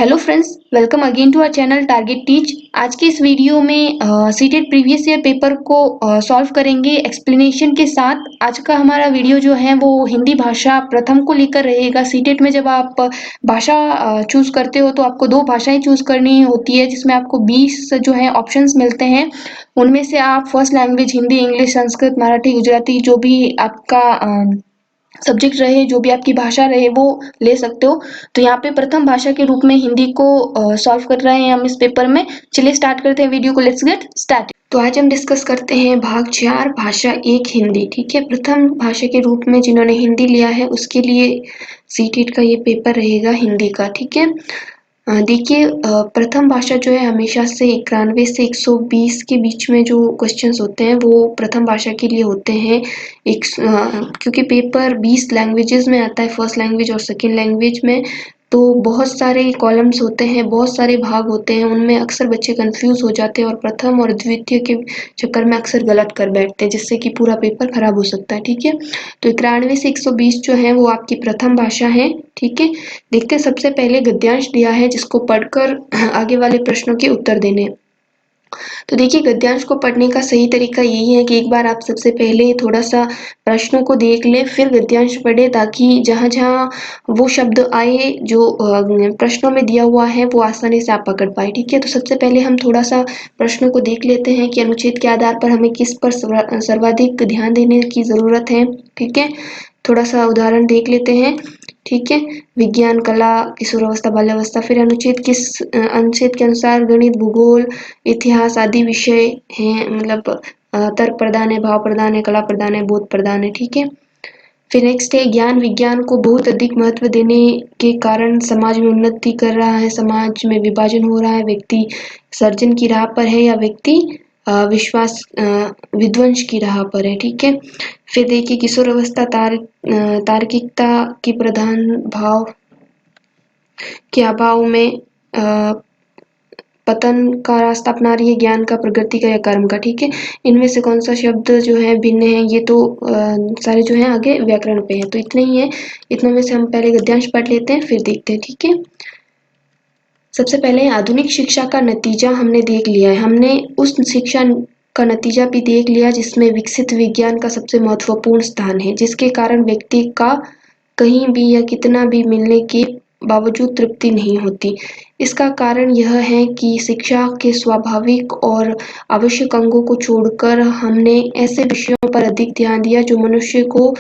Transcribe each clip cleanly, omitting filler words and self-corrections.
Hello friends, welcome again to our channel target teach. आज के इस वीडियो में सीटेट प्रीवियस ईयर पेपर को सॉल्व करेंगे एक्सप्लेनेशन के साथ। आज का हमारा वीडियो जो है वो हिंदी भाषा प्रथम को लेकर रहेगा। सीटेट में जब आप भाषा चूज करते हो तो आपको दो भाषाएं चूज करनी होती है, जिसमें आपको 20 जो है ऑप्शंस मिलते हैं। उनमें से आप first language Hindi, English, Sanskrit, Marathi, Gujarati जो भी आपका सब्जेक्ट रहे, जो भी आपकी भाषा रहे वो ले सकते हो। तो यहाँ पे प्रथम भाषा के रूप में हिंदी को सॉल्व कर रहे हैं हम इस पेपर में। चलिए स्टार्ट करते हैं वीडियो को, लेट्स गेट स्टार्ट। तो आज हम डिस्कस करते हैं भाग 4 भाषा 1 हिंदी। ठीक है, प्रथम भाषा के रूप में जिन्होंने हिंदी लिया है उसके लिए सीटेट का ये पेपर रहेगा हिंदी का। ठीक है, देखिए प्रथम भाषा जो है हमेशा से 91 से 120 के बीच में जो क्वेश्चंस होते हैं वो प्रथम भाषा के लिए होते हैं। क्योंकि पेपर 20 लैंग्वेजेस में आता है, फर्स्ट लैंग्वेज और सेकंड लैंग्वेज में, तो बहुत सारे कॉलम्स होते हैं, बहुत सारे भाग होते हैं, उनमें अक्सर बच्चे कंफ्यूज हो जाते हैं और प्रथम और द्वितीय के चक्कर में अक्सर गलत कर बैठते हैं, जिससे कि पूरा पेपर खराब हो सकता है। ठीक है, तो 91 से 120 जो है वो आपकी प्रथम भाषा है। ठीक है, देखते हैं। सबसे पहले गद्यांश दिया है जिसको पढ़कर आगे वाले प्रश्नों के उत्तर देने। तो देखिए, गद्यांश को पढ़ने का सही तरीका यही है कि एक बार आप सबसे पहले थोड़ा सा प्रश्नों को देख लें, फिर गद्यांश पढ़े, ताकि जहाँ जहाँ वो शब्द आए जो प्रश्नों में दिया हुआ है वो आसानी से आप पकड़ पाए। ठीक है, तो सबसे पहले हम थोड़ा सा प्रश्नों को देख लेते हैं कि अनुच्छेद के आधार पर हमें किस पर सर्वाधिक ध्यान देने की जरूरत है। ठीक है, थोड़ा सा उदाहरण देख लेते हैं। ठीक है, विज्ञान, कला, किशोरावस्था, बाल्यावस्था, फिर अनुच्छेद के अनुसार गणित, भूगोल, इतिहास आदि विषय हैं। मतलब तर्क प्रदान है, भाव प्रदान है, कला प्रदान है, बोध प्रदान है। ठीक है, फिर नेक्स्ट है ज्ञान विज्ञान को बहुत अधिक महत्व देने के कारण समाज में उन्नति कर रहा है, समाज में विभाजन हो रहा है, व्यक्ति सर्जन की राह पर है या व्यक्ति विध्वंस की राह पर है। ठीक है, फिर देखिए किशोरावस्था तार्किकता की प्रधान भाव के अभाव में पतन का रास्ता अपना रही है, ज्ञान का, प्रगति का या कर्म का। ठीक है, इनमें से कौन सा शब्द जो है भिन्न है, ये तो सारे जो है आगे व्याकरण पे है। तो इतना ही है, इतने में से हम पहले गद्यांश पढ़ लेते हैं फिर देखते हैं। ठीक है, सबसे पहले आधुनिक शिक्षा का नतीजा हमने देख लिया है। हमने उस शिक्षा का नतीजा भी देख लिया जिसमें विकसित विज्ञान का सबसे महत्वपूर्ण स्थान है, जिसके कारण व्यक्ति का कहीं भी या कितना भी मिलने के बावजूद तृप्ति नहीं होती। इसका कारण यह है कि शिक्षा के स्वाभाविक और आवश्यक अंगों को छोड़कर हमने ऐसे विषयों पर अधिक ध्यान दिया जो मनुष्य का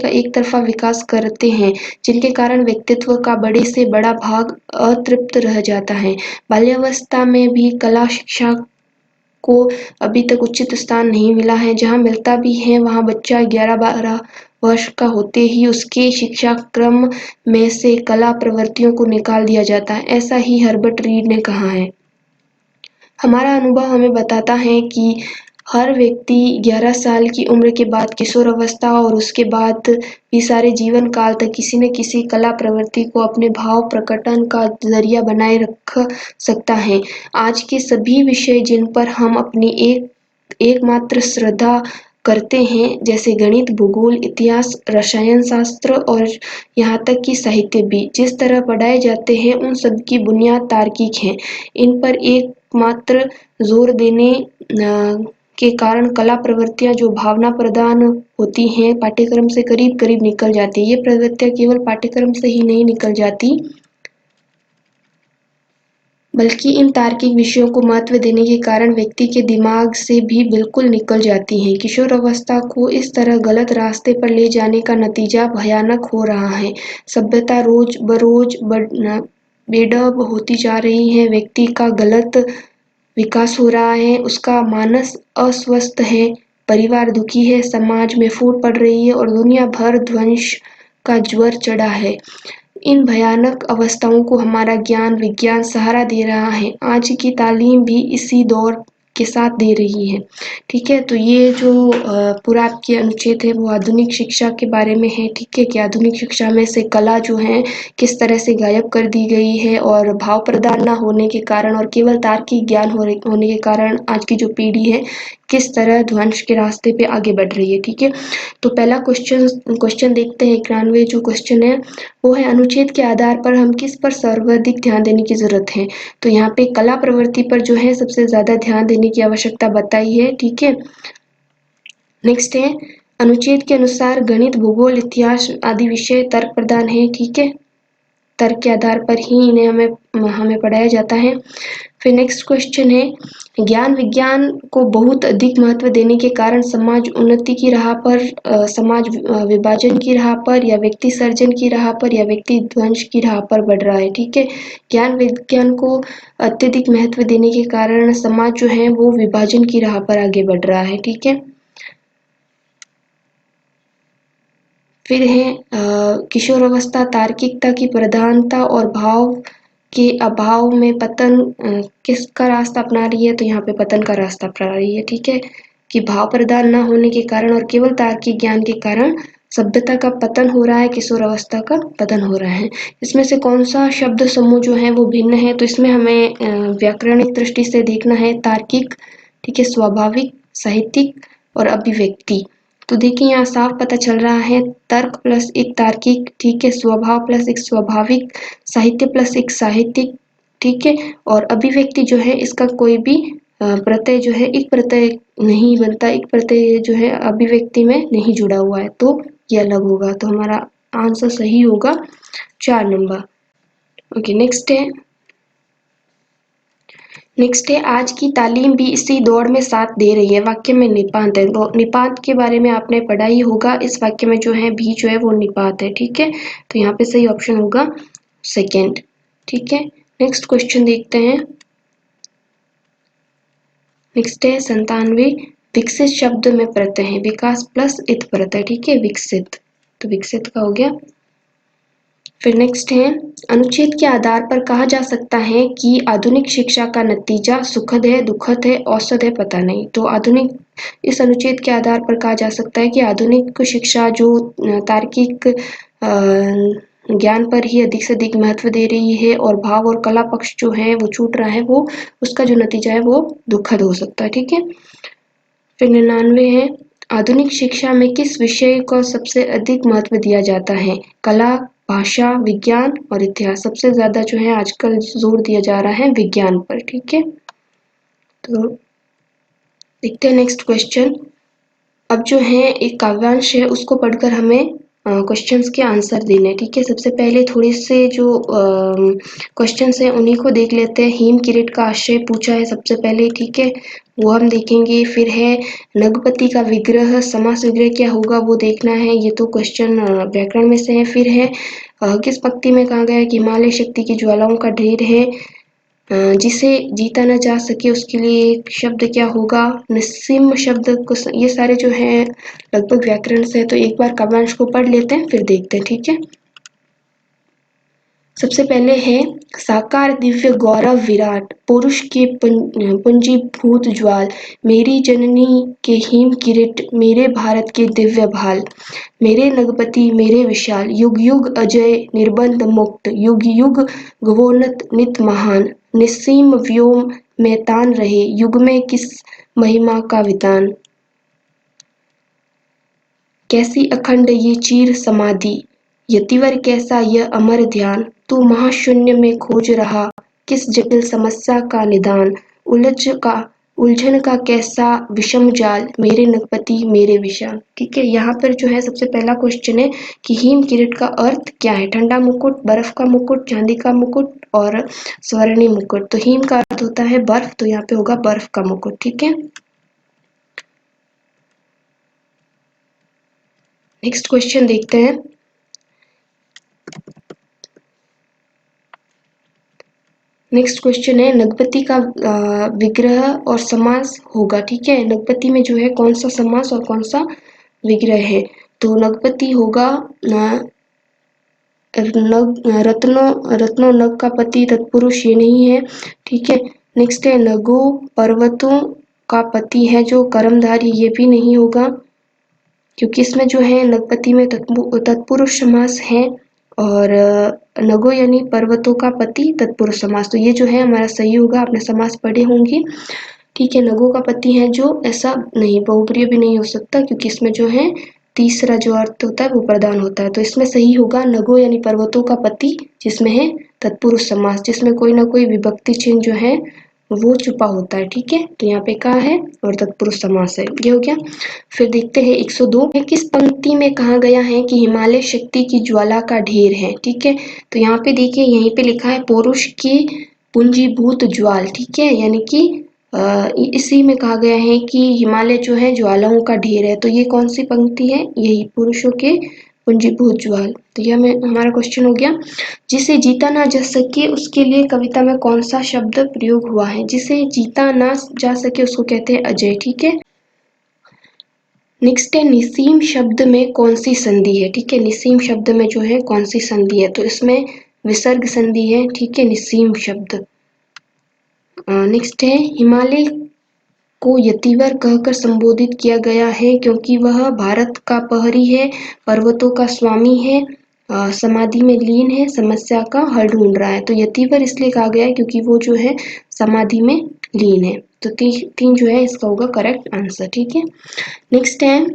एक तरफा विकास करते हैं, जिनके कारण व्यक्तित्व का बड़े से बड़ा भाग अतृप्त रह जाता है। बाल्यावस्था में भी कला शिक्षा को अभी तक उचित स्थान नहीं मिला है। जहाँ मिलता भी है वहाँ बच्चा 11-12 वर्ष का होते ही उसके शिक्षा क्रम में से कला प्रवृत्तियों को निकाल दिया जाता है। ऐसा ही हर्बर्ट रीड ने कहा है। हमारा अनुभव हमें बताता है कि हर व्यक्ति 11 साल की उम्र के बाद किशोर अवस्था और उसके बाद भी सारे जीवन काल तक किसी न किसी कला प्रवृत्ति को अपने भाव प्रकटन का जरिया बनाए रख सकता है। आज के सभी विषय जिन पर हम अपनी एकमात्र श्रद्धा करते हैं, जैसे गणित, भूगोल, इतिहास, रसायन शास्त्र और यहाँ तक कि साहित्य भी जिस तरह पढ़ाए जाते हैं, उन सब की बुनियाद तार्किक है। इन पर एकमात्र जोर देने के कारण कला प्रवृत्तियां जो भावना प्रधान होती हैं, पाठ्यक्रम से करीब करीब निकल जाती है। ये प्रवृत्तियां केवल पाठ्यक्रम से ही नहीं निकल जाती, बल्कि इन तार्किक विषयों को महत्व देने के कारण व्यक्ति के दिमाग से भी बिल्कुल निकल जाती हैं। किशोर अवस्था को इस तरह गलत रास्ते पर ले जाने का नतीजा भयानक हो रहा है। सभ्यता रोज बरोज बेढब होती जा रही है, व्यक्ति का गलत विकास हो रहा है, उसका मानस अस्वस्थ है, परिवार दुखी है, समाज में फूट पड़ रही है और दुनिया भर ध्वंस का ज्वर चढ़ा है। इन भयानक अवस्थाओं को हमारा ज्ञान विज्ञान सहारा दे रहा है। आज की तालीम भी इसी दौर के साथ दे रही है। ठीक है, तो ये जो पूरा आपके अनुच्छेद है वो आधुनिक शिक्षा के बारे में है। ठीक है, कि आधुनिक शिक्षा में से कला जो है किस तरह से गायब कर दी गई है और भाव प्रदान न होने के कारण और केवल तार्किक ज्ञान होने के कारण आज की जो पीढ़ी है किस तरह ध्वंस के रास्ते पे आगे बढ़ रही है। ठीक है, तो पहला क्वेश्चन देखते हैं। 91 जो क्वेश्चन है वो है, अनुच्छेद के आधार पर हम किस पर सर्वाधिक ध्यान देने की जरूरत है। तो यहाँ पे कला प्रवृत्ति पर जो है सबसे ज्यादा ध्यान देने की आवश्यकता बताई है। ठीक है, नेक्स्ट है, अनुच्छेद के अनुसार गणित, भूगोल, इतिहास आदि विषय तर्क प्रधान है। ठीक है, तर्क के आधार पर ही इन्हें हमें पढ़ाया जाता है। फिर नेक्स्ट क्वेश्चन है, ज्ञान विज्ञान को बहुत अधिक महत्व देने के कारण समाज उन्नति की राह पर, समाज विभाजन की राह पर, या व्यक्ति सर्जन की राह पर, या व्यक्ति ध्वंस की राह पर बढ़ रहा है। ठीक है, ज्ञान विज्ञान को अत्यधिक महत्व देने के कारण समाज जो है वो विभाजन की राह पर आगे बढ़ रहा है। ठीक है, फिर है किशोरावस्था तार्किकता की प्रधानता और भाव के अभाव में पतन किसका रास्ता अपना रही है। तो यहाँ पे पतन का रास्ता अपना रही है। ठीक है, कि भाव प्रधान न होने के कारण और केवल तार्किक ज्ञान के कारण सभ्यता का पतन हो रहा है, किशोरावस्था का पतन हो रहा है। इसमें से कौन सा शब्द समूह जो है वो भिन्न है। तो इसमें हमें व्याकरणिक दृष्टि से देखना है, तार्किक, ठीक है, स्वाभाविक, साहित्यिक और अभिव्यक्ति। तो देखिए यहाँ साफ पता चल रहा है, तर्क प्लस एक तार्किक, ठीक है, स्वभाव प्लस एक स्वाभाविक, साहित्य प्लस एक साहित्यिक, ठीक है, और अभिव्यक्ति जो है इसका कोई भी प्रत्यय जो है एक प्रत्यय नहीं बनता, एक प्रत्यय जो है अभिव्यक्ति में नहीं जुड़ा हुआ है, तो ये अलग होगा। तो हमारा आंसर सही होगा 4 नंबर। ओके, नेक्स्ट है, आज की तालीम भी इसी दौड़ में साथ दे रही है। वाक्य में निपात है, तो निपात के बारे में आपने पढ़ा ही होगा। इस वाक्य में जो है भी जो है वो निपात है। ठीक है, तो यहाँ पे सही ऑप्शन होगा सेकंड। ठीक है, नेक्स्ट क्वेश्चन देखते हैं। नेक्स्ट है 97, विकसित शब्द में प्रत्यय है, विकास प्लस इत प्रत्यय। ठीक है, विकसित, तो विकसित का हो गया। फिर नेक्स्ट है, अनुच्छेद के आधार पर कहा जा सकता है कि आधुनिक शिक्षा का नतीजा सुखद है, दुखद है, औसत है, पता नहीं। तो आधुनिक, इस अनुच्छेद के आधार पर कहा जा सकता है कि आधुनिक शिक्षा जो तार्किक ज्ञान पर ही अधिक से अधिक महत्व दे रही है और भाव और कला पक्ष जो है वो छूट रहा है, वो उसका जो नतीजा है वो दुखद हो सकता है। ठीक है, फिर 99 है, आधुनिक शिक्षा में किस विषय को सबसे अधिक महत्व दिया जाता है। कला, भाषा, विज्ञान और इतिहास। सबसे ज्यादा जो है आजकल जोर दिया जा रहा है विज्ञान पर। ठीक है, तो देखते हैं नेक्स्ट क्वेश्चन। अब जो है एक काव्यांश है उसको पढ़कर हमें क्वेश्चंस के आंसर देने। ठीक है, सबसे पहले थोड़े से जो क्वेश्चंस हैं उन्हीं को देख लेते हैं। हिम किरीट का आशय पूछा है सबसे पहले, ठीक है, वो हम देखेंगे। फिर है नगपति का विग्रह, समास विग्रह क्या होगा वो देखना है, ये तो क्वेश्चन व्याकरण में से है। फिर है किस पंक्ति में कहा गया है कि हिमालय शक्ति की ज्वालाओं का ढेर है, जिसे जीता न जा सके उसके लिए एक शब्द क्या होगा, निस्सीम शब्द को। ये सारे जो है लगभग व्याकरण से है, तो एक बार काव्यांश को पढ़ लेते हैं फिर देखते हैं। ठीक है, सबसे पहले है, साकार दिव्य गौरव विराट, पुरुष के पुंजीभूत ज्वाल, मेरी जननी के हिम किरीट, मेरे भारत के दिव्य भाल, मेरे नगपति मेरे विशाल, युग युग अजय निर्बंध मुक्त, युग युग गवोन्नत नित महान, निस्सीम व्योम में तान रहे, युग में किस महिमा का वितान। कैसी अखंड ये चीर समाधि, यतिवर कैसा यह अमर ध्यान, तू महाशून्य में खोज रहा, किस जटिल समस्या का निदान, उलझन का कैसा विषम जाल, मेरे नगपति मेरे विशाल। ठीक है, यहाँ पर जो है सबसे पहला क्वेश्चन है कि हिम किरीट का अर्थ क्या है। ठंडा मुकुट, बर्फ का मुकुट, चांदी का मुकुट और स्वर्णिम मुकुट। तो हिम का अर्थ होता है बर्फ, तो यहाँ पे होगा बर्फ का मुकुट। ठीक है, नेक्स्ट क्वेश्चन देखते हैं। नेक्स्ट क्वेश्चन है, नगपति का विग्रह और समास होगा। ठीक है, नगपति में जो है कौन सा समास और कौन सा विग्रह है। तो नगपति होगा रत्नो नग का पति तत्पुरुष, ये नहीं है। ठीक है, नेक्स्ट है, नगो पर्वतों का पति है जो कर्मधारी, ये भी नहीं होगा क्योंकि इसमें जो है नगपति में तत्पुरुष समास है और नगो यानी पर्वतों का पति तत्पुरुष समास, तो ये जो है हमारा सही होगा। आपने समास पढ़े होंगे। ठीक है, नगों का पति है जो, ऐसा नहीं, बहुप्रिय भी नहीं हो सकता क्योंकि इसमें जो है तीसरा जो अर्थ होता है वो प्रधान होता है। तो इसमें सही होगा नगों यानी पर्वतों का पति, जिसमें है तत्पुरुष समास, जिसमें कोई ना कोई विभक्ति चिन्ह जो है वो छुपा होता है। ठीक है, तो यहाँ पे कहा है और तत्पुरुष समास है, ये हो गया। फिर देखते हैं 102 किस पंक्ति में कहा गया है कि हिमालय शक्ति की ज्वाला का ढेर है। ठीक है, तो यहाँ पे देखिए यहीं पे लिखा है पौरुष की पुंजीभूत ज्वाल। ठीक है, यानी कि इसी में कहा गया है कि हिमालय जो है ज्वालाओं का ढेर है। तो ये कौन सी पंक्ति है, यही पुरुषों के पुंजीभूत ज्वाल। तो यह हमारा क्वेश्चन हो गया। जिसे जीता ना जा सके उसके लिए कविता में कौन सा शब्द प्रयोग हुआ है। जिसे जीता ना जा सके उसको कहते हैं अजय। ठीक है, नेक्स्ट है निसीम शब्द में कौन सी संधि है। ठीक है, निसीम शब्द में जो है कौन सी संधि है, तो इसमें विसर्ग संधि है। ठीक है, निसीम शब्द। नेक्स्ट है हिमालय को यतिवर कहकर संबोधित किया गया है क्योंकि वह भारत का प्रहरी है, पर्वतों का स्वामी है, समाधि में लीन है, समस्या का हल ढूंढ रहा है। तो यतिवर इसलिए कहा गया है क्योंकि वो जो है समाधि में लीन है। तो तीन जो है इसका होगा करेक्ट आंसर। ठीक है, नेक्स्ट है,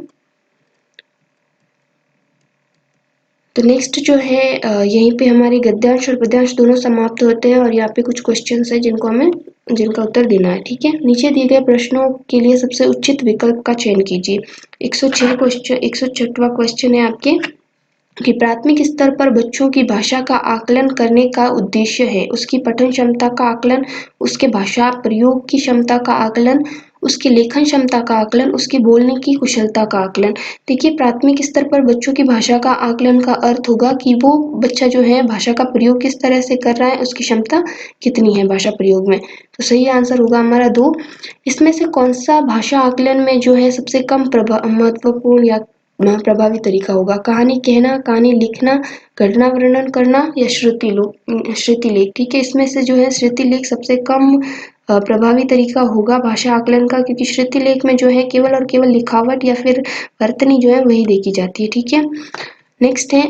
तो नेक्स्ट जो है यहीं पे हमारे गद्यांश और पद्यांश दोनों समाप्त होते हैं और यहाँ पे कुछ क्वेश्चंस है जिनका उत्तर देना है। ठीक है, नीचे दिए गए प्रश्नों के लिए सबसे उचित विकल्प का चयन कीजिए। 106वां क्वेश्चन है आपके कि प्राथमिक स्तर पर बच्चों की भाषा का आकलन करने का उद्देश्य है उसकी पठन क्षमता का आकलन, उसके भाषा प्रयोग की क्षमता का आकलन, उसकी लेखन क्षमता का आकलन, उसकी बोलने की कुशलता का आकलन। देखिए, प्राथमिक स्तर पर बच्चों की भाषा का आकलन का अर्थ होगा कि वो बच्चा जो है भाषा का प्रयोग किस तरह से कर रहा है, उसकी क्षमता कितनी है भाषा प्रयोग में। तो सही आंसर होगा हमारा 2। इसमें से कौन सा भाषा आकलन में जो है सबसे कम महत्वपूर्ण या प्रभावी तरीका होगा। कहानी कहना, कहानी लिखना, घटना वर्णन करना या श्रुतिलेख। ठीक है, इसमें से जो है श्रुतिलेख सबसे कम प्रभावी तरीका होगा भाषा आकलन का, क्योंकि श्रुतिलेख में जो है केवल और केवल लिखावट या फिर वर्तनी जो है वही देखी जाती है। ठीक है, नेक्स्ट है,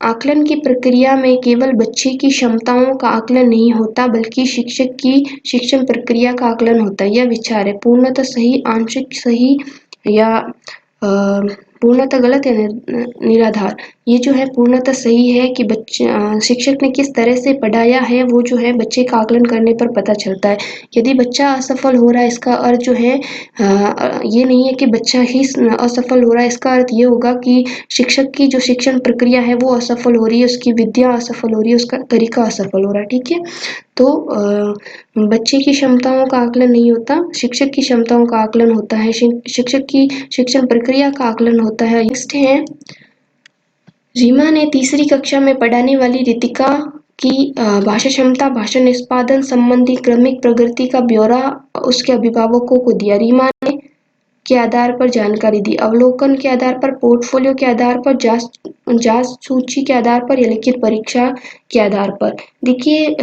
आकलन की प्रक्रिया में केवल बच्चे की क्षमताओं का आकलन नहीं होता बल्कि शिक्षक की शिक्षण प्रक्रिया का आकलन होता है। यह विचार है पूर्णतः सही, आंशिक सही या पूर्णतः गलत या निराधार। ये जो है पूर्णतः सही है कि शिक्षक ने किस तरह से पढ़ाया है वो जो है बच्चे का आकलन करने पर पता चलता है। यदि बच्चा असफल हो रहा है इसका अर्थ जो है ये नहीं है कि बच्चा ही असफल हो रहा है, इसका अर्थ ये होगा कि शिक्षक की जो शिक्षण प्रक्रिया है वो असफल हो रही है, उसकी विद्या असफल हो रही है, उसका तरीका असफल हो रहा है। ठीक है, तो बच्चे की क्षमताओं का आकलन नहीं होता, शिक्षक की क्षमताओं का आकलन होता है, शिक्षक की शिक्षण प्रक्रिया का आकलन होता है। नेक्स्ट है, रीमा ने तीसरी कक्षा में पढ़ाने वाली रितिका की भाषा क्षमता, भाषा निष्पादन संबंधी क्रमिक प्रगति का ब्यौरा उसके अभिभावकों को दिया। रीमा ने के आधार पर जानकारी दी, अवलोकन के आधार पर, पोर्टफोलियो के आधार पर, जांच सूची के आधार पर या लिखित परीक्षा के आधार पर। देखिए,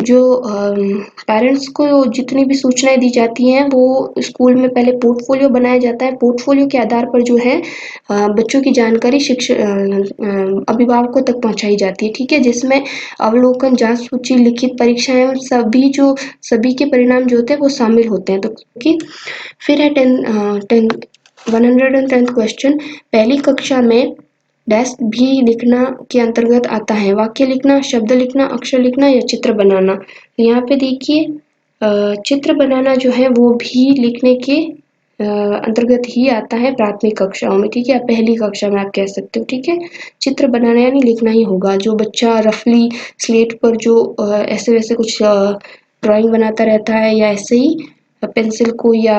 जो पेरेंट्स को जितनी भी सूचनाएं दी जाती हैं वो स्कूल में पहले पोर्टफोलियो बनाया जाता है। पोर्टफोलियो के आधार पर जो है बच्चों की जानकारी अभिभावकों तक पहुंचाई जाती है। ठीक है, जिसमें अवलोकन, जांच सूची, लिखित परीक्षाएं सभी के परिणाम जो होते हैं वो शामिल होते हैं। तो फिर है 110th क्वेश्चन, पहली कक्षा में डैश भी लिखना के अंतर्गत आता है। वाक्य लिखना, शब्द लिखना, अक्षर लिखना या चित्र बनाना। तो यहाँ पे देखिए चित्र बनाना जो है वो भी लिखने के अंतर्गत ही आता है प्राथमिक कक्षाओं में। ठीक है, पहली कक्षा में आप कह सकते हो। ठीक है, चित्र बनाना यानी लिखना ही होगा। जो बच्चा रफली स्लेट पर जो ऐसे वैसे कुछ ड्राइंग बनाता रहता है या ऐसे ही पेंसिल को या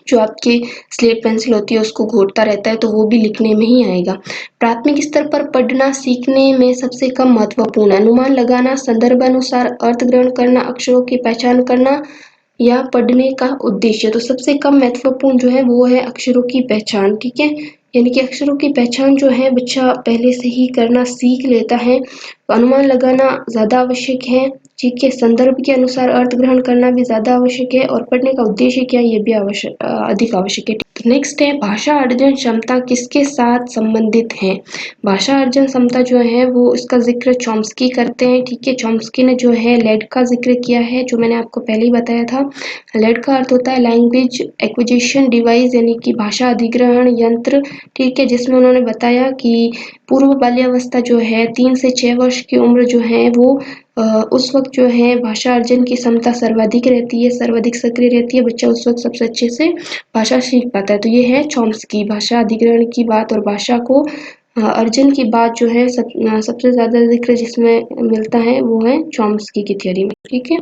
जो आपकी स्लेट पेंसिल होती है उसको घोटता रहता है तो वो भी लिखने में ही आएगा। प्राथमिक स्तर पर पढ़ना सीखने में सबसे कम महत्वपूर्ण है अनुमान लगाना, संदर्भ अनुसार अर्थ ग्रहण करना, अक्षरों की पहचान करना या पढ़ने का उद्देश्य। तो सबसे कम महत्वपूर्ण जो है वो है अक्षरों की पहचान। ठीक है, यानी कि अक्षरों की पहचान जो है बच्चा पहले से ही करना सीख लेता है। अनुमान लगाना ज़्यादा आवश्यक है। ठीक है, संदर्भ के अनुसार अर्थ ग्रहण करना भी ज़्यादा आवश्यक है और पढ़ने का उद्देश्य क्या ये भी अधिक आवश्यक है। तो नेक्स्ट है भाषा अर्जन क्षमता किसके साथ संबंधित है। भाषा अर्जन क्षमता जो है वो इसका जिक्र चॉम्स्की करते हैं। ठीक है, चॉम्स्की ने जो है लेड का जिक्र किया है, जो मैंने आपको पहले ही बताया था। लेड का अर्थ होता है लैंग्वेज एक्विजिशन डिवाइस, यानी कि भाषा अधिग्रहण यंत्र। ठीक है, जिसमें उन्होंने बताया कि पूर्व बाल्यावस्था जो है 3 से 6 वर्ष की उम्र जो है वो उस वक्त जो है भाषा अर्जन की क्षमता सर्वाधिक रहती है, सर्वाधिक सक्रिय रहती है। बच्चा उस वक्त सबसे अच्छे से भाषा सीख पाता है। तो ये है चॉम्स्की भाषा अधिग्रहण की बात और भाषा को अर्जन की बात जो है सबसे ज्यादा जिक्र जिसमें मिलता है वो है चॉम्स्की की थ्योरी में। ठीक है,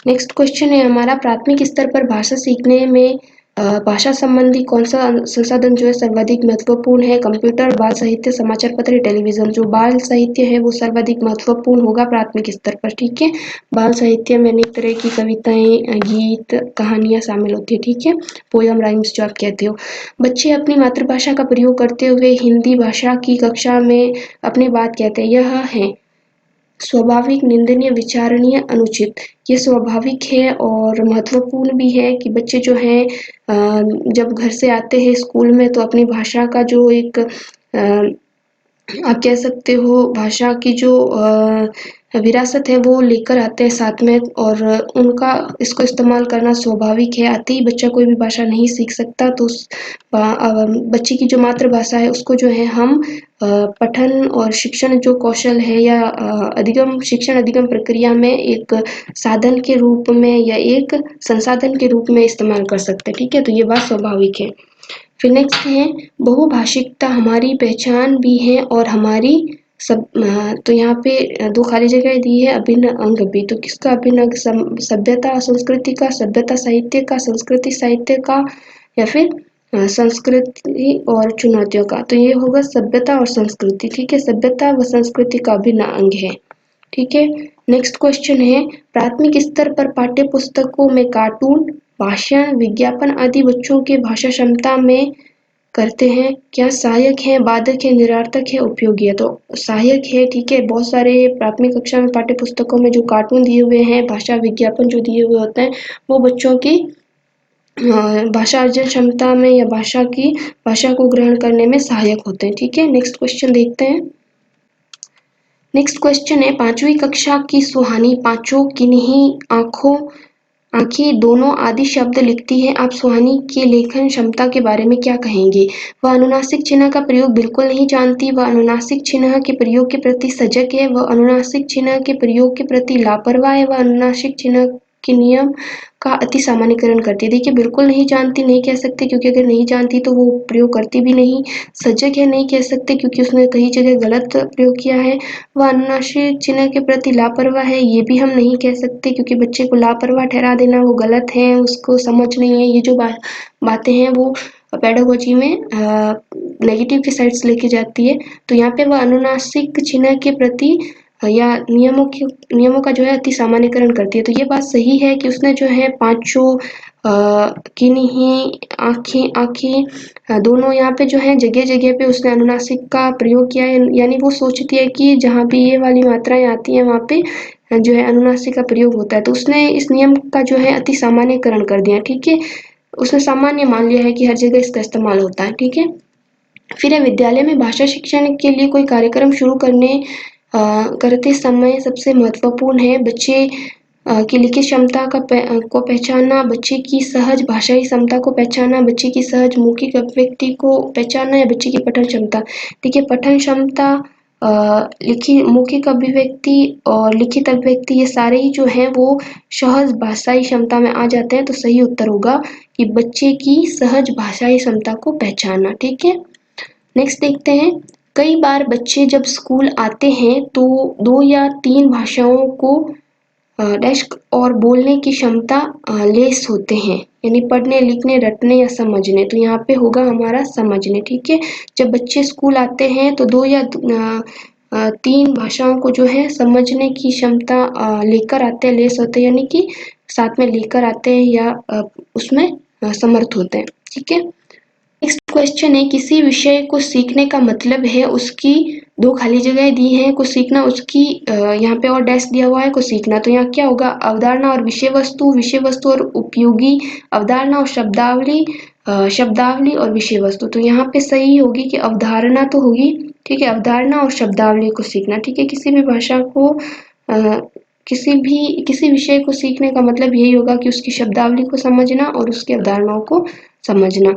नेक्स्ट क्वेश्चन है हमारा, प्राथमिक स्तर पर भाषा सीखने में भाषा संबंधी कौन सा संसाधन जो है सर्वाधिक महत्वपूर्ण है। कंप्यूटर, बाल साहित्य, समाचार पत्र, टेलीविजन। जो बाल साहित्य है वो सर्वाधिक महत्वपूर्ण होगा प्राथमिक स्तर पर। ठीक है, बाल साहित्य में अनेक तरह की कविताएं, गीत, कहानियां शामिल होती है। ठीक है, पोयम, राइम्स जो आप कहते हो। बच्चे अपनी मातृभाषा का प्रयोग करते हुए हिंदी भाषा की कक्षा में अपनी बात कहते हैं। यह है स्वाभाविक, निंदनीय, विचारणीय, अनुचित। ये स्वाभाविक है और महत्वपूर्ण भी है कि बच्चे जो हैं जब घर से आते हैं स्कूल में तो अपनी भाषा का जो एक आप कह सकते हो भाषा की जो विरासत है वो लेकर आते हैं साथ में, और उनका इसको इस्तेमाल करना स्वाभाविक है। आते ही बच्चा कोई भी भाषा नहीं सीख सकता, तो उस बच्चे की जो मातृभाषा है उसको जो है हम पठन और शिक्षण जो कौशल है या शिक्षण अधिगम प्रक्रिया में एक साधन के रूप में या एक संसाधन के रूप में इस्तेमाल कर सकते हैं। ठीक है, तो ये बात स्वाभाविक है। फिर नेक्स्ट है बहुभाषिकता हमारी पहचान भी है और हमारी सब। तो यहाँ पे 2 खाली जगह दी है, अभिन्न अंग भी। तो किसका अभिन्न अंग? सभ्यता संस्कृति का, सभ्यता साहित्य का, संस्कृति साहित्य का, या फिर संस्कृति और चुनौतियों का। तो ये होगा सभ्यता और संस्कृति। ठीक है, सभ्यता व संस्कृति का अभिन्न अंग है। ठीक है, नेक्स्ट क्वेश्चन है प्राथमिक स्तर पर पाठ्य पुस्तकों में कार्टून, भाषण, विज्ञापन आदि बच्चों के भाषा क्षमता में करते हैं क्या सहायक है, बाधक है, निरर्थक है, उपयोगी है? तो सहायक है। ठीक है, बहुत सारे प्राथमिक कक्षा में पाठ्य पुस्तकों में जो कार्टून दिए हुए हैं, भाषा विज्ञापन जो दिए हुए होते हैं वो बच्चों की भाषा अर्जन क्षमता में या भाषा को ग्रहण करने में सहायक होते हैं। ठीक है, नेक्स्ट क्वेश्चन देखते हैं। नेक्स्ट क्वेश्चन है 5वीं कक्षा की सुहानी पांचों किन्हीं आंखें दोनों आदि शब्द लिखती है। आप सुहानी की लेखन क्षमता के बारे में क्या कहेंगे? वह अनुनासिक चिन्ह का प्रयोग बिल्कुल नहीं जानती, वह अनुनासिक चिन्ह के प्रयोग के प्रति सजग है, वह अनुनासिक चिन्ह के प्रयोग के प्रति लापरवाह है, वह अनुनासिक चिन्ह के नियम का अति सामान्यकरण करती है। देखिए, बिल्कुल नहीं जानती नहीं कह सकते, क्योंकि अगर नहीं जानती तो वो प्रयोग करती भी नहीं। सजग है नहीं कह सकते क्योंकि उसने कई जगह गलत प्रयोग किया है। वह अनुनासिक चिन्ह के प्रति लापरवाह है, ये भी हम नहीं कह सकते क्योंकि बच्चे को लापरवाह ठहरा देना वो गलत है, उसको समझ नहीं है। ये जो बातें हैं वो पेडागोजी में नेगेटिव की साइड से लेके जाती है। तो यहाँ पे वह अनुनासिक चिन्ह के प्रति या नियमों का जो है अति सामान्यकरण करती है। तो ये बात सही है कि उसने जो है पांचों किन्हीं आंखें दोनों यहाँ पे जो है जगह जगह पे उसने अनुनासिक का प्रयोग किया है, यानी वो सोचती है कि जहाँ भी ये वाली मात्राएं आती हैं वहाँ पे जो है अनुनासिक का प्रयोग होता है। तो उसने इस नियम का जो है अति सामान्यकरण कर दिया। ठीक है, उसने सामान्य मान लिया है कि हर जगह इसका इस्तेमाल होता है। ठीक है, फिर विद्यालय में भाषा शिक्षण के लिए कोई कार्यक्रम शुरू करते समय सबसे महत्वपूर्ण है बच्चे की लिखित क्षमता को पहचानना, बच्चे की सहज भाषाई क्षमता को पहचानना, बच्चे की सहज मौखिक अभिव्यक्ति को पहचानना या बच्चे की पठन क्षमता। देखिए, पठन क्षमता, मौखिक अभिव्यक्ति और लिखित अभिव्यक्ति ये सारे ही जो हैं वो सहज भाषाई क्षमता में आ जाते हैं। तो सही उत्तर होगा कि बच्चे की सहज भाषाई क्षमता को पहचानना। ठीक है, नेक्स्ट देखते हैं। कई बार बच्चे जब स्कूल आते हैं तो 2 या 3 भाषाओं को डेस्क और बोलने की क्षमता लेस होते हैं, यानी पढ़ने, लिखने, रटने या समझने। तो यहाँ पे होगा हमारा समझने। ठीक है, जब बच्चे स्कूल आते हैं तो 2 या 3 भाषाओं को जो है समझने की क्षमता लेकर आते हैं, लेस होते हैं, यानी कि साथ में लेकर आते हैं या उसमें समर्थ होते हैं। ठीक है, नेक्स्ट क्वेश्चन है किसी विषय को सीखने का मतलब है उसकी दो खाली जगह दी हैं, कुछ सीखना, उसकी यहाँ पे और डैश दिया हुआ है कुछ सीखना। तो यहाँ क्या होगा, अवधारणा और विषय वस्तु और उपयोगी, अवधारणा और शब्दावली, शब्दावली और विषय वस्तु। तो यहाँ पे सही होगी कि अवधारणा तो होगी, ठीक है, अवधारणा और शब्दावली को सीखना, ठीक है। किसी भी भाषा को किसी विषय को सीखने का मतलब यही होगा कि उसकी शब्दावली को समझना और उसकी अवधारणाओं को समझना।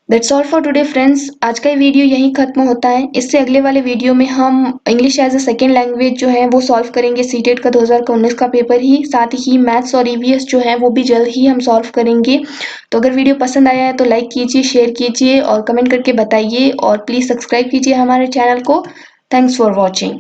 That's all for today friends. आज का ये वीडियो यहीं खत्म होता है। इससे अगले वाले वीडियो में हम English as a second language जो है वो सॉल्व करेंगे, सीटेट का 2019 का पेपर ही, साथ ही मैथ्स और ईवीएस जो है वो भी जल्द ही हम सॉल्व करेंगे। तो अगर वीडियो पसंद आया है तो लाइक कीजिए, शेयर कीजिए और कमेंट करके बताइए, और प्लीज़ सब्सक्राइब कीजिए हमारे चैनल को। Thanks for watching.